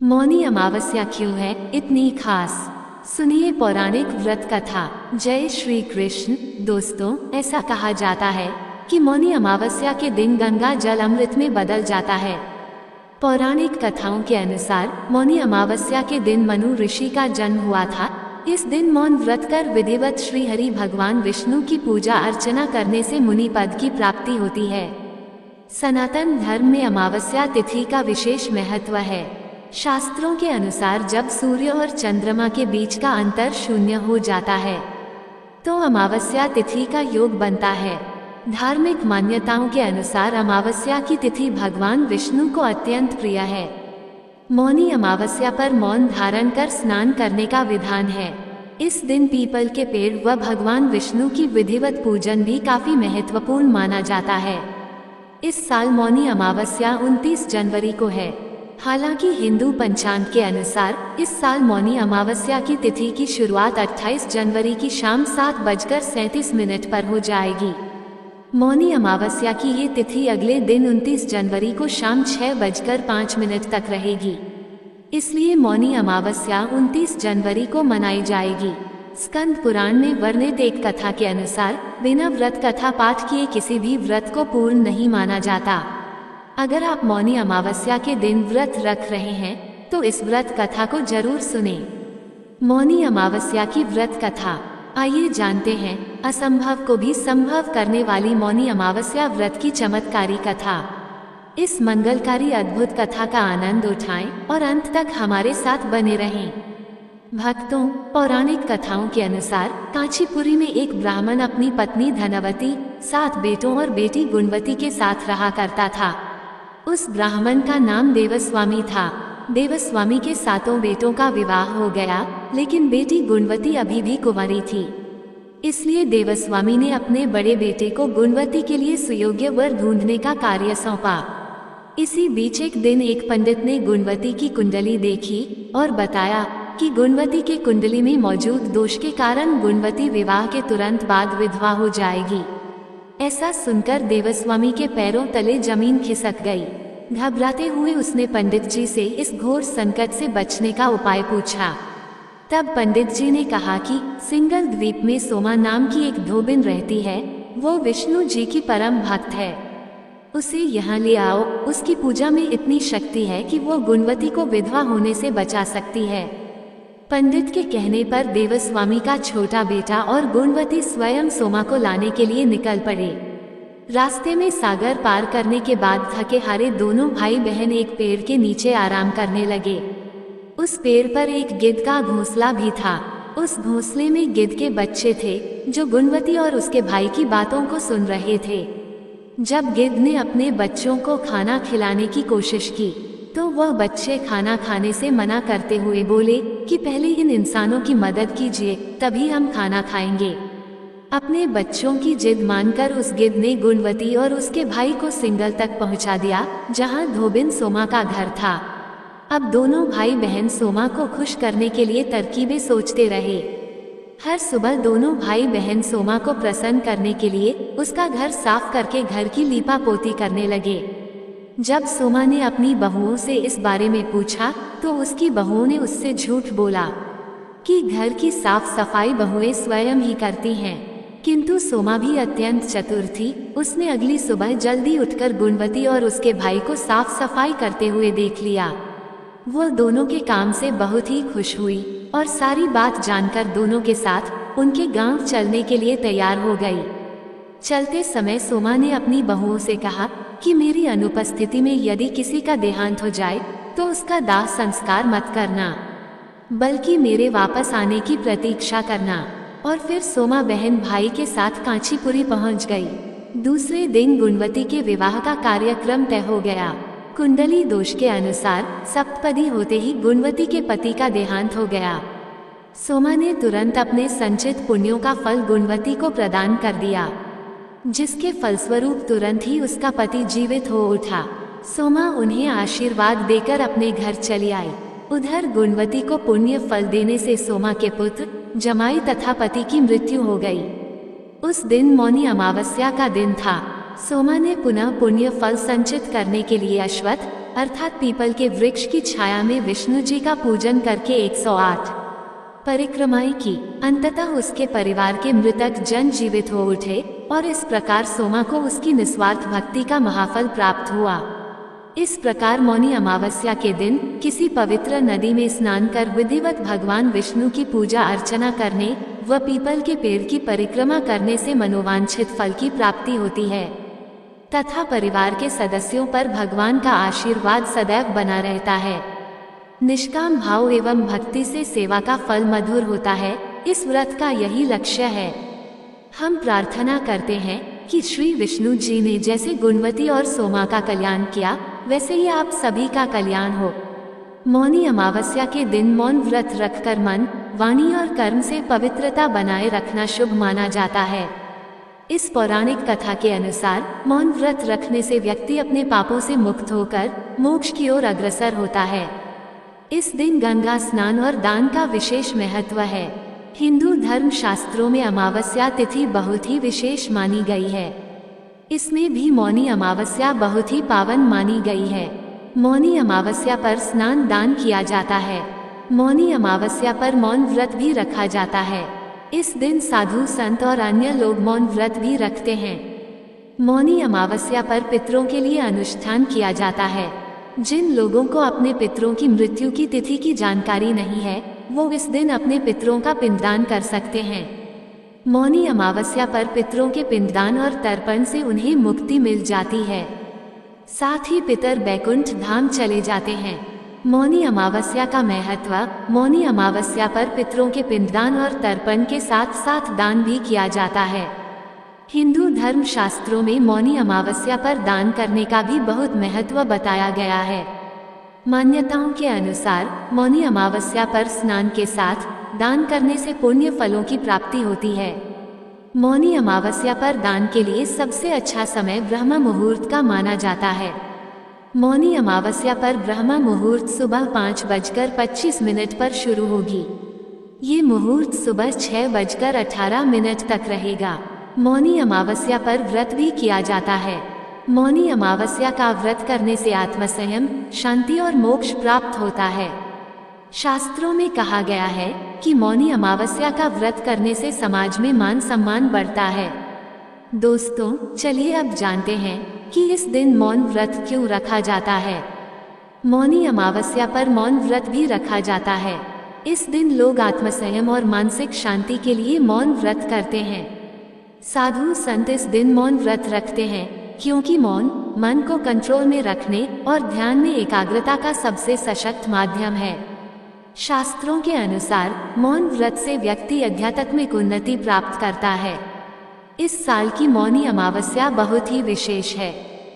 मौनी अमावस्या क्यों है इतनी खास? सुनिए पौराणिक व्रत कथा। जय श्री कृष्ण। दोस्तों, ऐसा कहा जाता है कि मौनी अमावस्या के दिन गंगा जल अमृत में बदल जाता है। पौराणिक कथाओं के अनुसार मौनी अमावस्या के दिन मनु ऋषि का जन्म हुआ था। इस दिन मौन व्रत कर विधिवत श्री हरि भगवान विष्णु की पूजा अर्चना करने से मुनि पद की प्राप्ति होती है। सनातन धर्म में अमावस्या तिथि का विशेष महत्व है। शास्त्रों के अनुसार जब सूर्य और चंद्रमा के बीच का अंतर शून्य हो जाता है तो अमावस्या तिथि का योग बनता है। धार्मिक मान्यताओं के अनुसार अमावस्या की तिथि भगवान विष्णु को अत्यंत प्रिय है। मौनी अमावस्या पर मौन धारण कर स्नान करने का विधान है। इस दिन पीपल के पेड़ व भगवान विष्णु की विधिवत पूजन भी काफी महत्वपूर्ण माना जाता है। इस साल मौनी अमावस्या 29 जनवरी को है। हालांकि हिंदू पंचांग के अनुसार इस साल मौनी अमावस्या की तिथि की शुरुआत 28 जनवरी की शाम 7:37 पर हो जाएगी। मौनी अमावस्या की ये तिथि अगले दिन 29 जनवरी को शाम 6:05 तक रहेगी। इसलिए मौनी अमावस्या 29 जनवरी को मनाई जाएगी। स्कंद पुराण में वर्णित एक कथा के अनुसार बिना व्रत कथा पाठ किए किसी भी व्रत को पूर्ण नहीं माना जाता। अगर आप मौनी अमावस्या के दिन व्रत रख रहे हैं तो इस व्रत कथा को जरूर सुने। मौनी अमावस्या की व्रत कथा। आइए जानते हैं असंभव को भी संभव करने वाली मौनी अमावस्या व्रत की चमत्कारी कथा। इस मंगलकारी अद्भुत कथा का आनंद उठाएं और अंत तक हमारे साथ बने रहें। भक्तों, पौराणिक कथाओं के अनुसार कांचीपुरी में एक ब्राह्मण अपनी पत्नी धनवती, 7 बेटों और बेटी गुणवती के साथ रहा करता था। उस ब्राह्मण का नाम देवस्वामी था। देवस्वामी के 7 बेटों का विवाह हो गया, लेकिन बेटी गुणवती अभी भी कुंवारी थी। इसलिए देवस्वामी ने अपने बड़े बेटे को गुणवती के लिए सुयोग्य वर ढूंढने का कार्य सौंपा। इसी बीच एक दिन एक पंडित ने गुणवती की कुंडली देखी और बताया कि गुणवती के कुंडली में मौजूद दोष के कारण गुणवती विवाह के तुरंत बाद विधवा हो जाएगी। ऐसा सुनकर देवस्वामी के पैरों तले जमीन खिसक गई। घबराते हुए उसने पंडित जी से इस घोर संकट से बचने का उपाय पूछा। तब पंडित जी ने कहा कि सिंगल द्वीप में सोमा नाम की एक धोबिन रहती है। वो विष्णु जी की परम भक्त है। उसे यहाँ ले आओ। उसकी पूजा में इतनी शक्ति है कि वो गुणवती को विधवा होने से बचा सकती है। पंडित के कहने पर देवस्वामी का छोटा बेटा और गुणवती स्वयं सोमा को लाने के लिए निकल पड़े। रास्ते में सागर पार करने के बाद थके हारे दोनों भाई बहन एक पेड़ के नीचे आराम करने लगे। उस पेड़ पर एक गिद्ध का घोंसला भी था। उस घोंसले में गिद्ध के बच्चे थे जो गुणवती और उसके भाई की बातों को सुन रहे थे। जब गिद्ध ने अपने बच्चों को खाना खिलाने की कोशिश की तो वह बच्चे खाना खाने से मना करते हुए बोले कि पहले इन इंसानों की मदद कीजिए, तभी हम खाना खाएंगे। अपने बच्चों की जिद मानकर उस गिद्ध ने गुणवती और उसके भाई को सिंगल तक पहुंचा दिया, जहां धोबिन सोमा का घर था। अब दोनों भाई बहन सोमा को खुश करने के लिए तरकीबें सोचते रहे। हर सुबह दोनों भाई बहन सोमा को प्रसन्न करने के लिए उसका घर साफ करके घर की लीपा पोती करने लगे। जब सोमा ने अपनी बहुओं से इस बारे में पूछा तो उसकी बहुओं ने उससे झूठ बोला कि घर की साफ सफाई बहुएं स्वयं ही करती हैं। किंतु सोमा भी अत्यंत चतुर थी। उसने अगली सुबह जल्दी उठकर गुणवती और उसके भाई को साफ सफाई करते हुए देख लिया। वह दोनों के काम से बहुत ही खुश हुई और सारी बात जानकर दोनों के साथ उनके गांव चलने के लिए तैयार हो गई। चलते समय सोमा ने अपनी बहुओं से कहा कि मेरी अनुपस्थिति में यदि किसी का देहांत हो जाए तो उसका दाह संस्कार मत करना, बल्कि मेरे वापस आने की प्रतीक्षा करना। और फिर सोमा बहन भाई के साथ कांचीपुरी पहुंच गई। दूसरे दिन गुणवती के विवाह का कार्यक्रम तय हो गया। कुंडली दोष के अनुसार सप्तपदी होते ही गुणवती के पति का देहांत हो गया। सोमा ने तुरंत अपने संचित पुण्यों का फल गुणवती को प्रदान कर दिया, जिसके फलस्वरूप तुरंत ही उसका पति जीवित हो उठा। सोमा उन्हें आशीर्वाद देकर अपने घर चली आई। उधर गुणवती को पुण्य फल देने से सोमा के पुत्र, जमाई तथा पति की मृत्यु हो गई। उस दिन मौनी अमावस्या का दिन था। सोमा ने पुनः पुण्य फल संचित करने के लिए अश्वत्थ, अर्थात पीपल के वृक्ष की छाया में विष्णु जी का पूजन करके 108 परिक्रमाएं की। अंततः उसके परिवार के मृतक जन जीवित हो उठे और इस प्रकार सोमा को उसकी निस्वार्थ भक्ति का महाफल प्राप्त हुआ। इस प्रकार मौनी अमावस्या के दिन किसी पवित्र नदी में स्नान कर विधिवत भगवान विष्णु की पूजा अर्चना करने व पीपल के पेड़ की परिक्रमा करने से मनोवांछित फल की प्राप्ति होती है तथा परिवार के सदस्यों पर भगवान का आशीर्वाद सदैव बना रहता है। निष्काम भाव एवं भक्ति से सेवा का फल मधुर होता है। इस व्रत का यही लक्ष्य है। हम प्रार्थना करते हैं कि श्री विष्णु जी ने जैसे गुणवती और सोमा का कल्याण किया, वैसे ही आप सभी का कल्याण हो। मौनी अमावस्या के दिन मौन व्रत रखकर मन, वाणी और कर्म से पवित्रता बनाए रखना शुभ माना जाता है। इस पौराणिक कथा के अनुसार मौन व्रत रखने से व्यक्ति अपने पापों से मुक्त होकर मोक्ष की ओर अग्रसर होता है। इस दिन गंगा स्नान और दान का विशेष महत्व है। हिंदू धर्म शास्त्रों में अमावस्या तिथि बहुत ही विशेष मानी गई है। इसमें भी मौनी अमावस्या बहुत ही पावन मानी गई है। मौनी अमावस्या पर स्नान दान किया जाता है। मौनी अमावस्या पर मौन व्रत भी रखा जाता है। इस दिन साधु संत और अन्य लोग मौन व्रत भी रखते हैं। मौनी अमावस्या पर पितरों के लिए अनुष्ठान किया जाता है। जिन लोगों को अपने पितरों की मृत्यु की तिथि की जानकारी नहीं है, वो इस दिन अपने पितरों का पिंडदान कर सकते हैं। मौनी अमावस्या पर पितरों के पिंडदान और तर्पण से उन्हें मुक्ति मिल जाती है। साथ ही पितर बैकुंठ धाम चले जाते हैं। मौनी अमावस्या का महत्व। मौनी अमावस्या पर पितरों के पिंडदान और तर्पण के साथ साथ दान भी किया जाता है। हिंदू धर्म शास्त्रों में मौनी अमावस्या पर दान करने का भी बहुत महत्व बताया गया है। मान्यताओं के अनुसार मौनी अमावस्या पर स्नान के साथ दान करने से पुण्य फलों की प्राप्ति होती है। मौनी अमावस्या पर दान के लिए सबसे अच्छा समय ब्रह्म मुहूर्त का माना जाता है। मौनी अमावस्या पर ब्रह्म मुहूर्त सुबह 5:25 पर शुरू होगी। ये मुहूर्त सुबह 6:18 तक रहेगा। मौनी अमावस्या पर व्रत भी किया जाता है। मौनी अमावस्या का व्रत करने से आत्मसंयम, शांति और मोक्ष प्राप्त होता है। शास्त्रों में कहा गया है कि मौनी अमावस्या का व्रत करने से समाज में मान सम्मान बढ़ता है। दोस्तों, चलिए अब जानते हैं कि इस दिन मौन व्रत क्यों रखा जाता है। मौनी अमावस्या पर मौन व्रत भी रखा जाता है। इस दिन लोग आत्मसंयम और मानसिक शांति के लिए मौन व्रत करते हैं। साधु संत इस दिन मौन व्रत रखते हैं क्योंकि मौन मन को कंट्रोल में रखने और ध्यान में एकाग्रता का सबसे सशक्त माध्यम है। शास्त्रों के अनुसार मौन व्रत से व्यक्ति आध्यात्मिक उन्नति प्राप्त करता है। इस साल की मौनी अमावस्या बहुत ही विशेष है।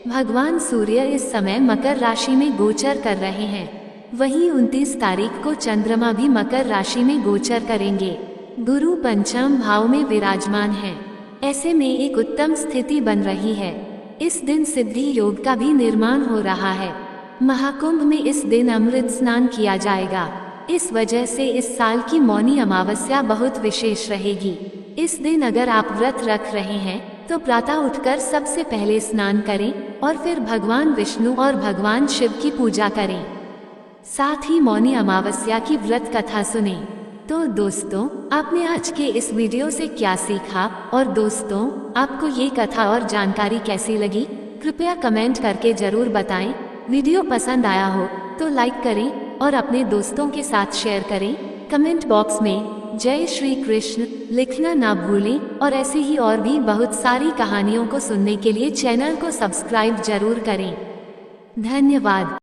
भगवान सूर्य इस समय मकर राशि में गोचर कर रहे हैं। वहीं 29 तारीख को चंद्रमा भी मकर राशि में गोचर करेंगे। गुरु पंचम भाव में विराजमान हैं। ऐसे में एक उत्तम स्थिति बन रही है। इस दिन सिद्धि योग का भी निर्माण हो रहा है। महाकुंभ में इस दिन अमृत स्नान किया जाएगा। इस वजह से इस साल की मौनी अमावस्या बहुत विशेष रहेगी। इस दिन अगर आप व्रत रख रहे हैं तो प्रातः उठकर सबसे पहले स्नान करें और फिर भगवान विष्णु और भगवान शिव की पूजा करें। साथ ही मौनी अमावस्या की व्रत कथा सुनें। तो दोस्तों, आपने आज के इस वीडियो से क्या सीखा और दोस्तों, आपको ये कथा और जानकारी कैसी लगी, कृपया कमेंट करके जरूर बताएं। वीडियो पसंद आया हो तो लाइक करें और अपने दोस्तों के साथ शेयर करें। कमेंट बॉक्स में जय श्री कृष्ण लिखना ना भूलें और ऐसी ही और भी बहुत सारी कहानियों को सुनने के लिए चैनल को सब्सक्राइब जरूर करें। धन्यवाद।